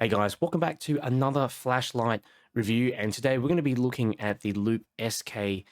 Hey guys, welcome back to another flashlight review, and today we're going to be looking at the Loop SK05.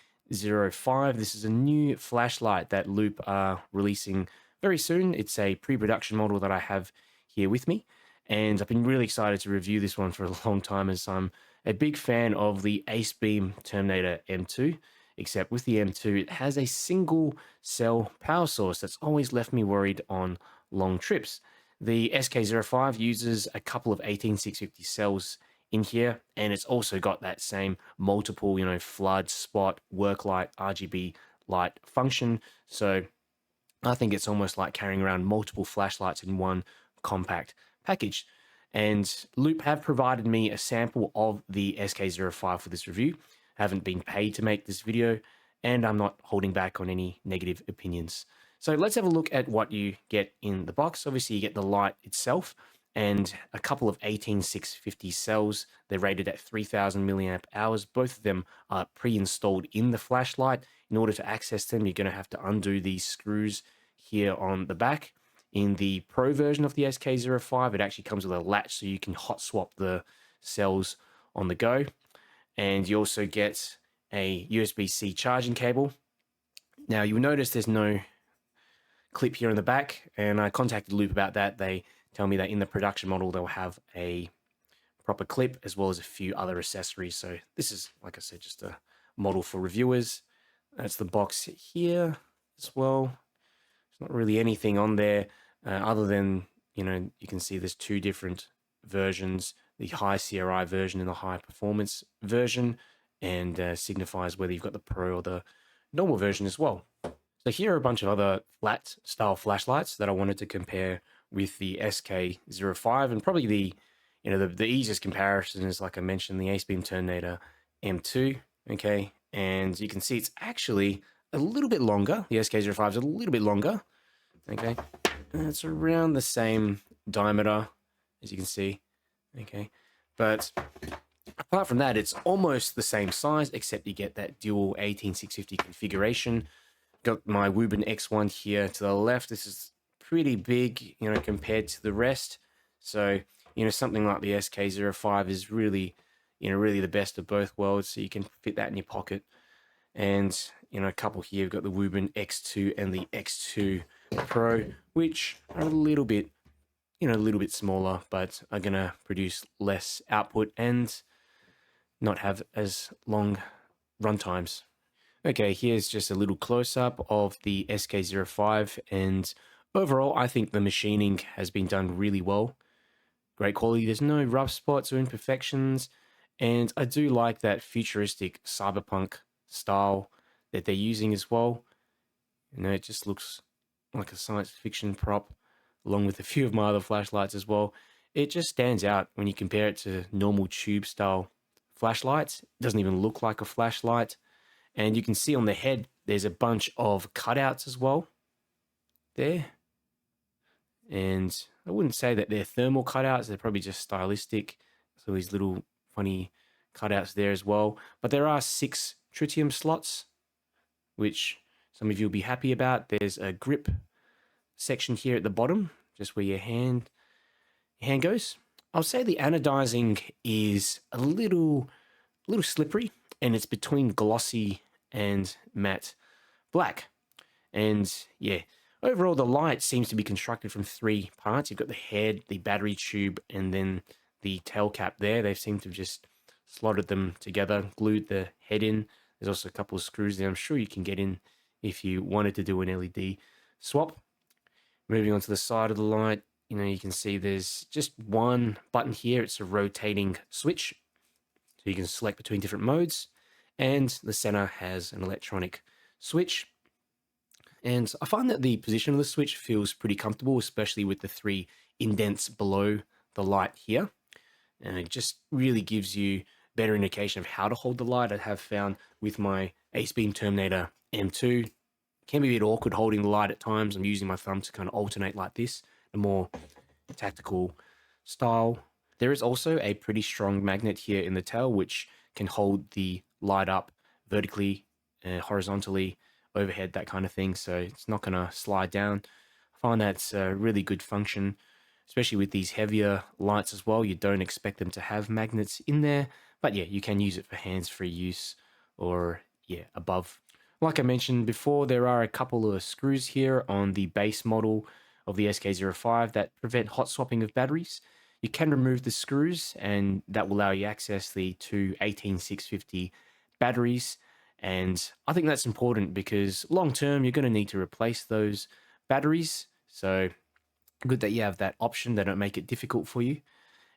This is a new flashlight that Loop are releasing very soon. It's a pre-production model that I have here with me, and I've been really excited to review this one for a long time as I'm a big fan of the Acebeam Terminator M2, except with the M2 it has a single cell power source that's always left me worried on long trips. The SK05 uses a couple of 18650 cells in here, and it's also got that same multiple, flood, spot, work light, RGB light function. So I think it's almost like carrying around multiple flashlights in one compact package. And Loop have provided me a sample of the SK05 for this review. I haven't been paid to make this video, and I'm not holding back on any negative opinions. So let's have a look at what you get in the box. Obviously, you get the light itself and a couple of 18650 cells. They're rated at 3000 milliamp hours. Both of them are pre-installed in the flashlight. In order to access them, you're going to have to undo these screws here on the back. In the Pro version of the SK05, it actually comes with a latch so you can hot swap the cells on the go. And you also get a USB-C charging cable. Now, you'll notice there's no clip here in the back, and I contacted Loop about that. They tell me that in the production model they'll have a proper clip as well as a few other accessories. So this is, like I said, just a model for reviewers. That's the box here as well. There's not really anything on there other than, you can see there's two different versions, the high CRI version and the high performance version, and signifies whether you've got the Pro or the normal version as well. So here are a bunch of other flat style flashlights that I wanted to compare with the SK05, and probably the easiest comparison is, like I mentioned, the Acebeam Terminator M2. Okay, and you can see it's actually a little bit longer. The SK05 is a little bit longer. Okay, and it's around the same diameter as you can see. Okay, but apart from that, it's almost the same size, except you get that dual 18650 configuration. Got my Woburn X1 here to the left. This is pretty big, compared to the rest. So, something like the SK05 is really, really the best of both worlds. So you can fit that in your pocket. And, a couple here, we've got the Woburn X2 and the X2 Pro, which are a little bit smaller, but are going to produce less output and not have as long run times. Okay, here's just a little close-up of the SK05, and overall, I think the machining has been done really well. Great quality, there's no rough spots or imperfections, and I do like that futuristic cyberpunk style that they're using as well. It just looks like a science fiction prop, along with a few of my other flashlights as well. It just stands out when you compare it to normal tube-style flashlights. It doesn't even look like a flashlight. And you can see on the head, there's a bunch of cutouts as well there. And I wouldn't say that they're thermal cutouts. They're probably just stylistic. So these little funny cutouts there as well. But there are 6 tritium slots, which some of you will be happy about. There's a grip section here at the bottom, just where your hand goes. I'll say the anodizing is a little slippery, and it's between glossy and matte black. And yeah, overall the light seems to be constructed from 3 parts. You've got the head, the battery tube, and then the tail cap there. They seem to have just slotted them together, glued the head in. There's also a couple of screws there I'm sure you can get in if you wanted to do an LED swap. Moving on to the side of the light, you can see there's just one button here. It's a rotating switch, so you can select between different modes, and the center has an electronic switch. And I find that the position of the switch feels pretty comfortable, especially with the 3 indents below the light here. And it just really gives you better indication of how to hold the light. I have found with my Acebeam Terminator M2, it can be a bit awkward holding the light at times. I'm using my thumb to kind of alternate like this, a more tactical style. There is also a pretty strong magnet here in the tail, which can hold the light up vertically, horizontally, overhead, that kind of thing. So it's not going to slide down. I find that's a really good function. especially with these heavier lights as well. You don't expect them to have magnets in there, but yeah, you can use it for hands-free use or yeah, above. Like I mentioned before, there are a couple of screws here on the base model of the SK05 that prevent hot swapping of batteries. You can remove the screws and that will allow you access the two 18650 batteries. And I think that's important because long term, you're going to need to replace those batteries. So good that you have that option. They don't make it difficult for you.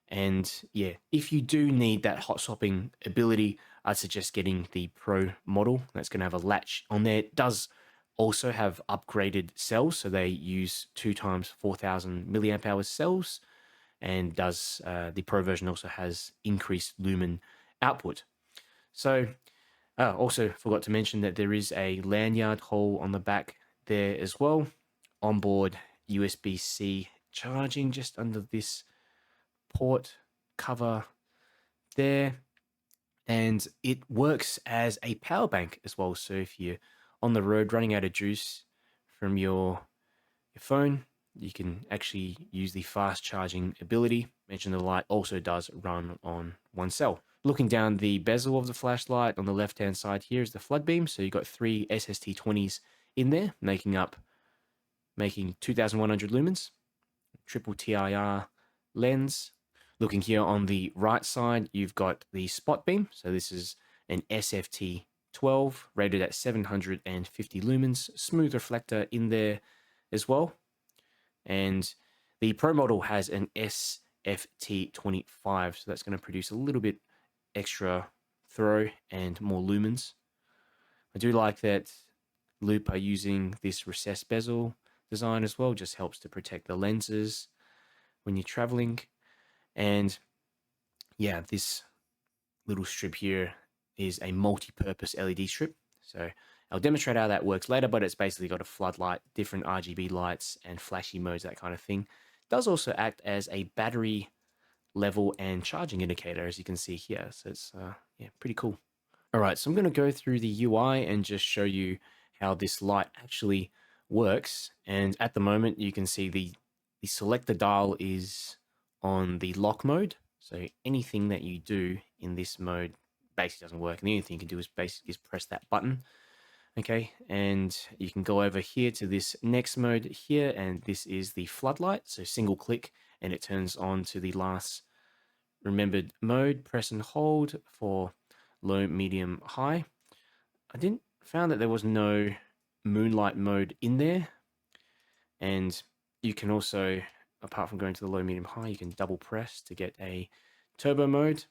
And yeah, if you do need that hot swapping ability, I'd suggest getting the Pro model. That's going to have a latch on there. It does also have upgraded cells, so they use 2 times 4,000 milliamp hours cells, and does the Pro version also has increased lumen output. So also forgot to mention that there is a lanyard hole on the back there as well. Onboard USB-C charging just under this port cover there, and it works as a power bank as well. So if you're on the road running out of juice from your phone, you can actually use the fast charging ability. Mention the light also does run on one cell. Looking down the bezel of the flashlight on the left hand side here is the flood beam. So you've got 3 SST20s in there, making 2100 lumens, triple TIR lens. Looking here on the right side, you've got the spot beam. So this is an SFT12 rated at 750 lumens, smooth reflector in there as well. And the Pro model has an SFT25, so that's going to produce a little bit extra throw and more lumens. I do like that Loop are using this recessed bezel design as well, just helps to protect the lenses when you're traveling. And yeah, this little strip here is a multi-purpose LED strip. So I'll demonstrate how that works later, but it's basically got a floodlight, different RGB lights, and flashy modes, that kind of thing. It does also act as a battery level and charging indicator, as you can see here. So it's yeah, pretty cool. All right, so I'm going to go through the UI and just show you how this light actually works. And at the moment, you can see the selector dial is on the lock mode. So anything that you do in this mode basically doesn't work. And the only thing you can do is basically just press that button. Okay, and you can go over here to this next mode here, and this is the floodlight. So single click and it turns on to the last remembered mode. Press and hold for low, medium, high. I found that there was no moonlight mode in there. And you can also, apart from going to the low, medium, high, you can double press to get a turbo mode,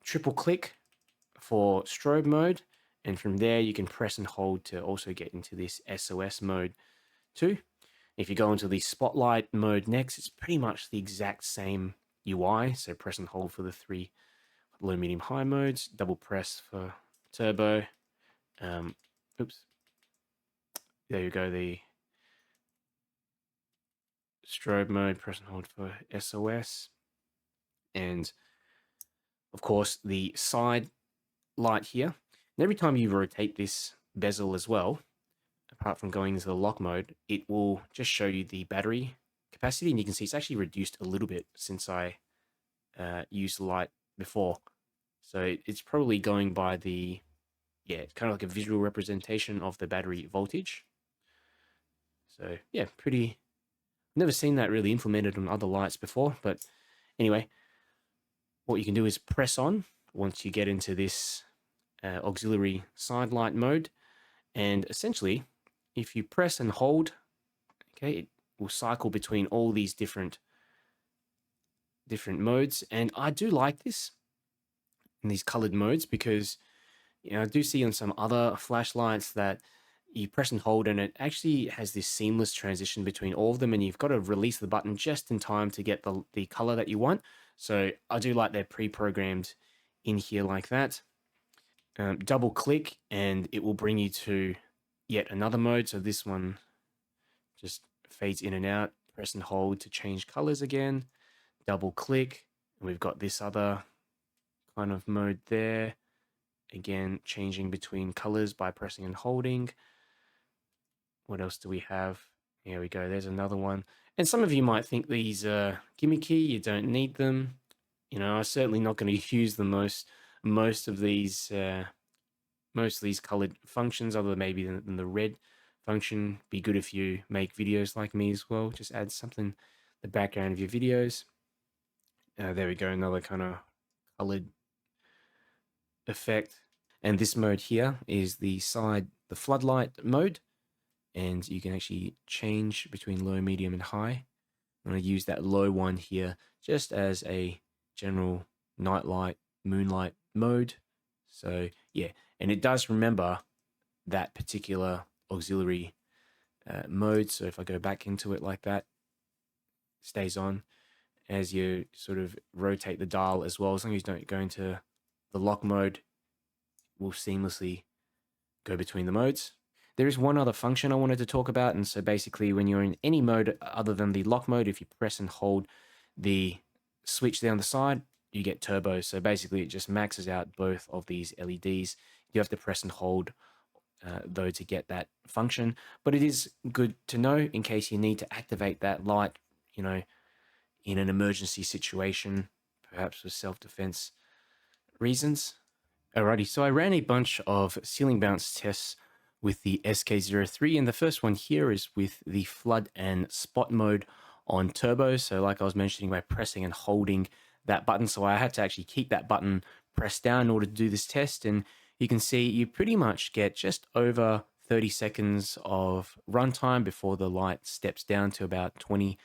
triple click for strobe mode, and from there you can press and hold to also get into this SOS mode too. If you go into the spotlight mode next, it's pretty much the exact same UI. So press and hold for the 3 low, medium, high modes, double press for turbo. Oops. There you go, the strobe mode, press and hold for SOS. And of course, the side light here. And every time you rotate this bezel as well, apart from going into the lock mode, it will just show you the battery capacity. And you can see it's actually reduced a little bit since I used the light before. So it's probably going by the, yeah, it's kind of like a visual representation of the battery voltage. So yeah, pretty, never seen that really implemented on other lights before. But anyway, what you can do is press on once you get into this auxiliary side light mode. And essentially, if you press and hold, okay, it will cycle between all these different modes. And I do like this in these colored modes because, you know, I do see on some other flashlights that you press and hold and it actually has this seamless transition between all of them, and you've got to release the button just in time to get the color that you want. So I do like they're pre-programmed in here like that. Double click and it will bring you to yet another mode. So this one just fades in and out. Press and hold to change colors again. Double click and we've got this other kind of mode there. Again, changing between colors by pressing and holding. What else do we have? Here we go. There's another one. And some of you might think these are gimmicky, you don't need them. You know, I'm certainly not going to use the most of these colored functions, other than maybe than the red function. Be good if you make videos like me as well. Just add something the background of your videos. There we go, another kind of colored effect. And this mode here is the floodlight mode, and you can actually change between low, medium, and high. I'm going to use that low one here just as a general nightlight, moonlight mode. So yeah, and it does remember that particular auxiliary mode. So if I go back into it like that, it stays on. As you sort of rotate the dial as well, as long as you don't go into the lock mode, will seamlessly go between the modes. There is one other function I wanted to talk about, and so basically when you're in any mode other than the lock mode, if you press and hold the switch there on the side, you get turbo. So basically it just maxes out both of these LEDs. You have to press and hold though to get that function, but it is good to know in case you need to activate that light, you know, in an emergency situation, perhaps for self-defense reasons. Alrighty, so I ran a bunch of ceiling bounce tests with the SK03, and the first one here is with the flood and spot mode on turbo. So like I was mentioning, by pressing and holding that button, so I had to actually keep that button pressed down in order to do this test, and you can see you pretty much get just over 30 seconds of runtime before the light steps down to about 20%.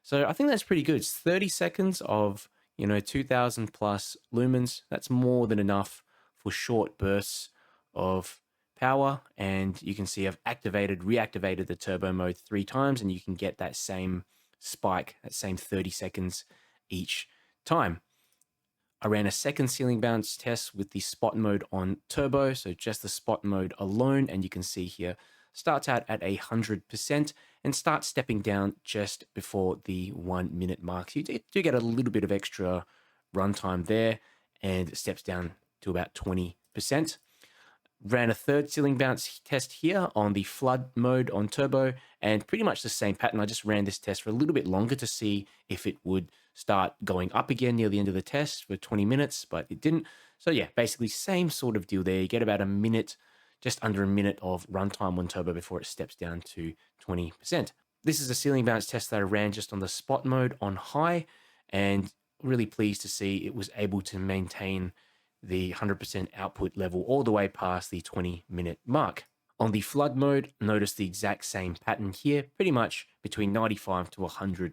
So I think that's pretty good. It's 30 seconds of 2000 plus lumens. That's more than enough for short bursts of power. And you can see I've reactivated the turbo mode 3 times, and you can get that same spike, that same 30 seconds each time. I ran a second ceiling bounce test with the spot mode on turbo, so just the spot mode alone, and you can see here starts out at 100% and starts stepping down just before the 1 minute mark. So you do get a little bit of extra runtime there, and it steps down to about 20%. Ran a third ceiling bounce test here on the flood mode on turbo, and pretty much the same pattern. I just ran this test for a little bit longer to see if it would start going up again near the end of the test for 20 minutes, but it didn't. So yeah, basically same sort of deal there. You get about a minute, just under a minute of runtime on turbo before it steps down to 20%. This is a ceiling bounce test that I ran just on the spot mode on high, and really pleased to see it was able to maintain the 100% output level all the way past the 20-minute mark. On the flood mode, notice the exact same pattern here, pretty much between 95 to 100%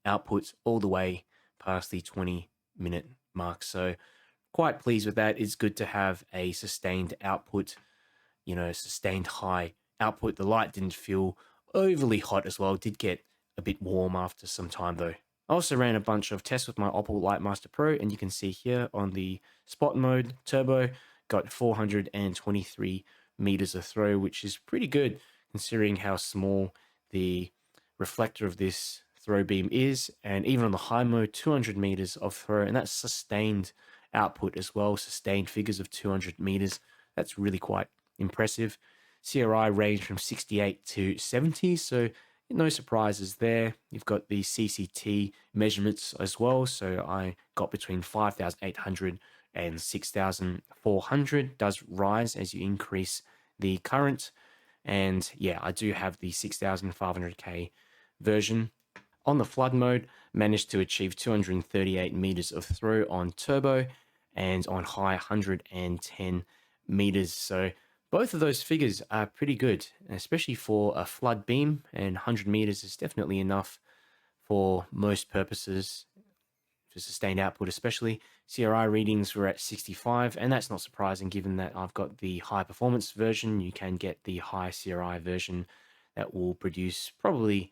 outputs all the way past the 20-minute mark. So quite pleased with that. It's good to have a sustained output, sustained high output. The light didn't feel overly hot as well. It did get a bit warm after some time though. I also ran a bunch of tests with my Opel Lightmaster Pro, and you can see here on the spot mode turbo, got 423 meters of throw, which is pretty good considering how small the reflector of this throw beam is. And even on the high mode, 200 meters of throw, and that's sustained output as well, sustained figures of 200 meters. That's really quite impressive. CRI range from 68 to 70, so no surprises there. You've got the CCT measurements as well. So I got between 5,800 and 6,400. Does rise as you increase the current. And yeah, I do have the 6,500K version. On the flood mode, managed to achieve 238 meters of throw on turbo, and on high 110 meters. So both of those figures are pretty good, especially for a flood beam, and 100 meters is definitely enough for most purposes, for sustained output especially. CRI readings were at 65, and that's not surprising given that I've got the high performance version. You can get the high CRI version that will produce probably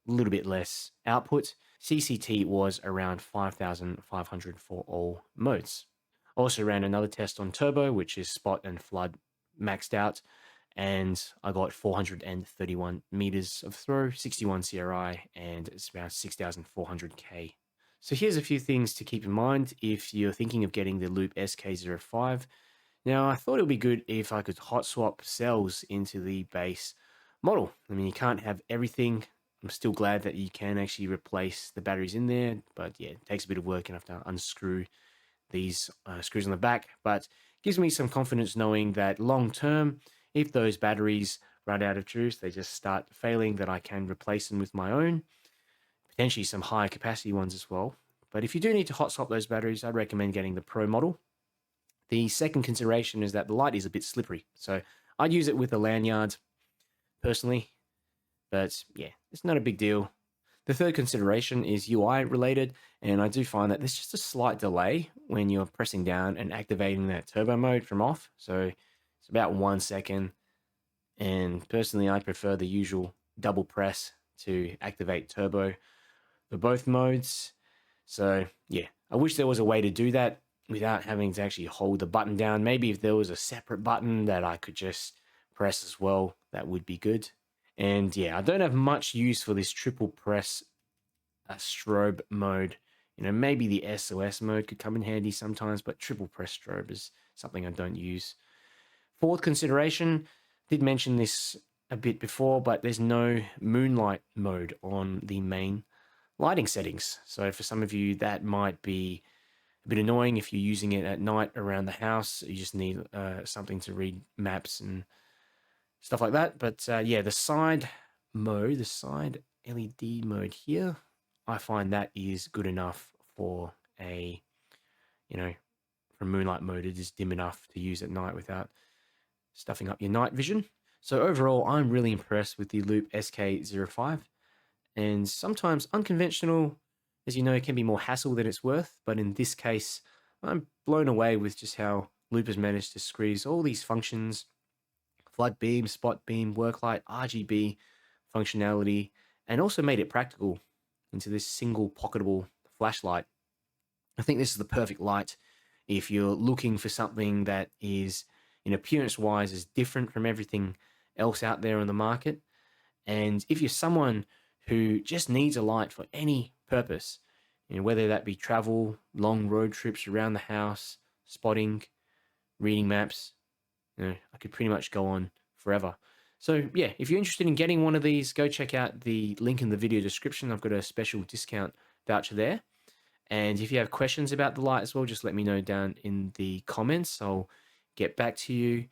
a little bit less output. CCT was around 5,500 for all modes. Also ran another test on turbo, which is spot and flood maxed out, and I got 431 meters of throw, 61 CRI, and it's about 6,400K. So here's a few things to keep in mind if you're thinking of getting the Loop SK05. Now, I thought it would be good if I could hot swap cells into the base model. I mean, you can't have everything I'm still glad that you can actually replace the batteries in there, but yeah, it takes a bit of work and I have to unscrew these screws on the back, but gives me some confidence knowing that long term, if those batteries run out of juice, they just start failing, that I can replace them with my own, potentially some higher capacity ones as well. But if you do need to hot swap those batteries, I'd recommend getting the Pro model. The second consideration is that the light is a bit slippery, so I'd use it with a lanyard personally, but yeah, it's not a big deal. The third consideration is UI related, and I do find that there's just a slight delay when you're pressing down and activating that turbo mode from off. So it's about 1 second, and personally, I prefer the usual double press to activate turbo for both modes. So yeah, I wish there was a way to do that without having to actually hold the button down. Maybe if there was a separate button that I could just press as well, that would be good. And yeah, I don't have much use for this triple press strobe mode. You know, maybe the SOS mode could come in handy sometimes, but triple press strobe is something I don't use. Fourth consideration, did mention this a bit before, but there's no moonlight mode on the main lighting settings. So for some of you, that might be a bit annoying if you're using it at night around the house. You just need something to read maps and stuff like that. But yeah, the side mode, the side LED mode here, I find that is good enough for a, you know, for moonlight mode. It is dim enough to use at night without stuffing up your night vision. So overall, I'm really impressed with the Loop SK05. And sometimes unconventional, as you know, can be more hassle than it's worth. But in this case, I'm blown away with just how Loop has managed to squeeze all these functions, flood beam, spot beam, work light, RGB functionality, and also made it practical into this single pocketable flashlight. I think this is the perfect light if you're looking for something that is, in appearance wise, is different from everything else out there on the market. And if you're someone who just needs a light for any purpose, you know, whether that be travel, long road trips around the house, spotting, reading maps, you know, I could pretty much go on forever. So yeah, if you're interested in getting one of these, go check out the link in the video description. I've got a special discount voucher there. And if you have questions about the light as well, just let me know down in the comments. I'll get back to you.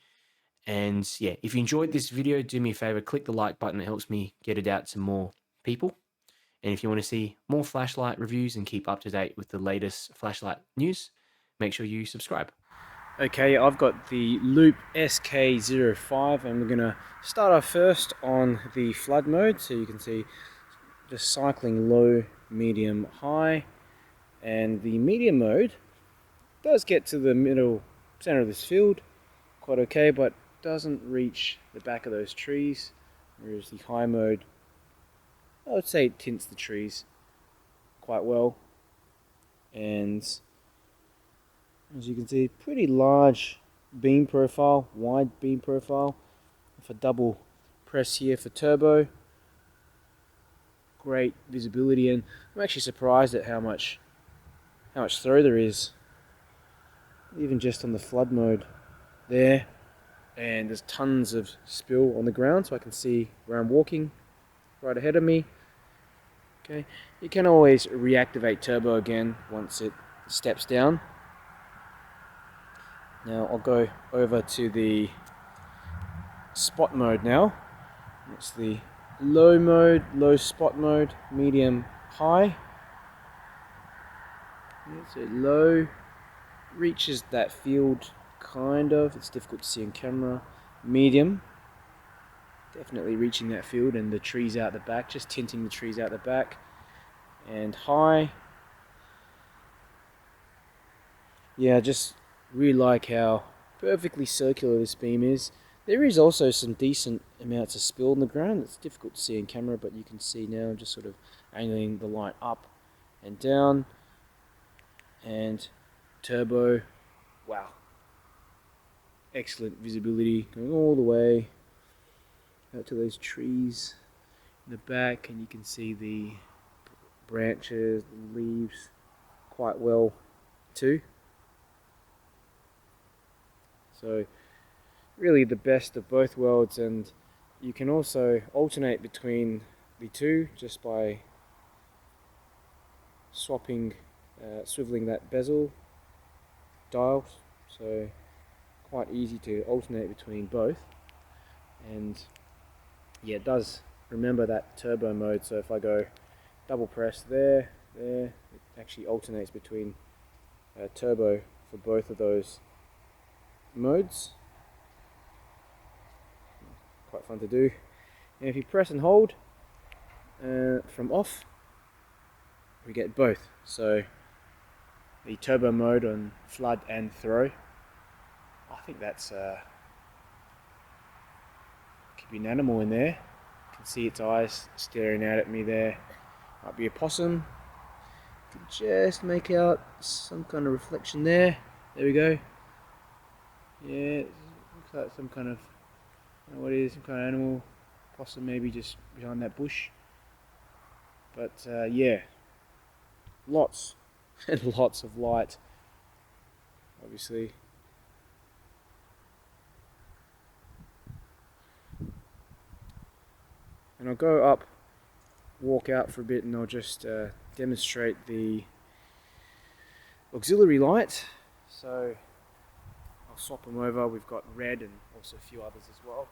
And yeah, if you enjoyed this video, do me a favor, click the like button. It helps me get it out to more people. And if you want to see more flashlight reviews and keep up to date with the latest flashlight news, make sure you subscribe. Okay, I've got the Loop SK05 and we're going to start off first on the flood mode. So you can see just cycling low, medium, high. And the medium mode does get to the middle center of this field quite okay, but doesn't reach the back of those trees, whereas the high mode, I would say it tints the trees quite well. And as you can see, pretty large beam profile, wide beam profile. If I double press here for turbo, great visibility, and I'm actually surprised at how much throw there is, even just on the flood mode there. And there's tons of spill on the ground, so I can see where I'm walking right ahead of me. Okay, you can always reactivate turbo again once it steps down. Now I'll go over to the spot mode now. It's the low mode, low spot mode, medium, high. So low reaches that field kind of, it's difficult to see on camera. Medium, definitely reaching that field and the trees out the back, just tinting the trees out the back. And high, yeah, just really like how perfectly circular this beam is. There is also some decent amounts of spill on the ground. It's difficult to see in camera, but you can see now I'm just sort of angling the light up and down. And turbo, wow, excellent visibility going all the way out to those trees in the back, and you can see the branches, the leaves quite well too. So really the best of both worlds, and you can also alternate between the two just by swapping, swiveling that bezel dial, so quite easy to alternate between both. And yeah, it does remember that turbo mode, so if I go double press there, it actually alternates between turbo for both of those modes. Quite fun to do. And if you press and hold from off, we get both. So the turbo mode on flood and throw. I think that's could be an animal in there. You can see its eyes staring out at me there. Might be a possum. You can just make out some kind of reflection there. There we go. Yeah, it looks like some kind of, I don't know what it is, some kind of animal. Possum maybe just behind that bush. But yeah, lots and lots of light, obviously. And I'll go up, walk out for a bit, and I'll just demonstrate the auxiliary light. So I'll swap them over. We've got red and also a few others as well.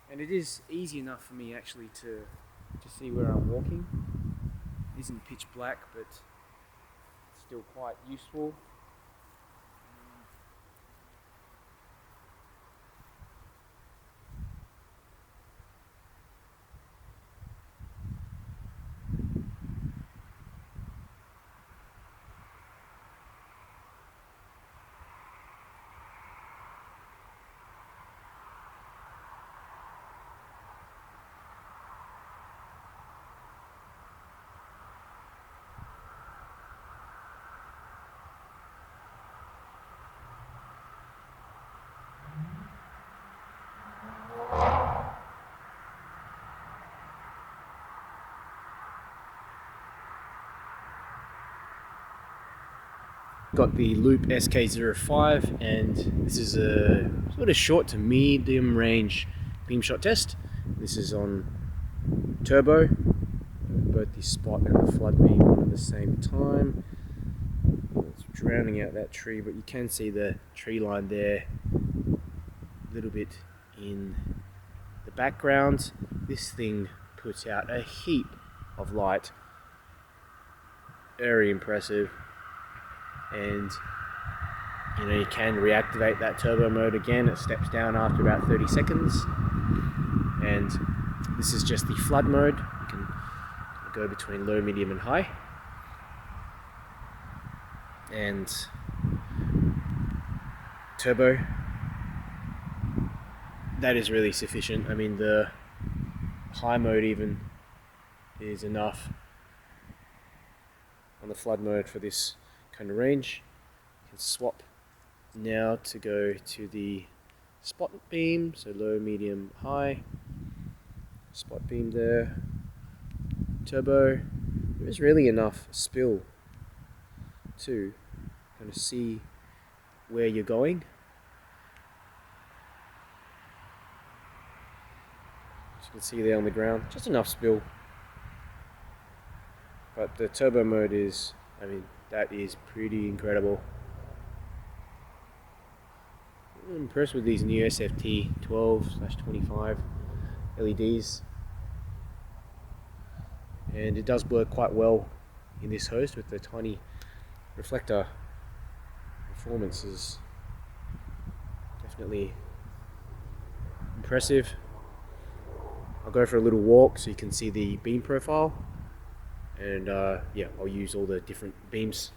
And it is easy enough for me actually to see where I'm walking. It isn't pitch black, but it's still quite useful. Got the Loop SK05, and this is a sort of short to medium range beam shot test. This is on turbo, both the spot and the flood beam on at the same time. It's drowning out that tree, but you can see the tree line there a little bit in the background. This thing puts out a heap of light, very impressive. And you know, you can reactivate that turbo mode again. It steps down after about 30 seconds. And this is just the flood mode. You can go between low, medium and high. And turbo, that is really sufficient. I mean, the high mode even is enough on the flood mode for this kind of range. You can swap now to go to the spot beam, so low, medium, high. Spot beam there. Turbo. There's really enough spill to kind of see where you're going. As you can see there on the ground, just enough spill. But the turbo mode is, I mean, that is pretty incredible. I'm impressed with these new SFT 12/25 LEDs. And it does work quite well in this host with the tiny reflector. Performance is definitely impressive. I'll go for a little walk so you can see the beam profile. And yeah, I'll use all the different beams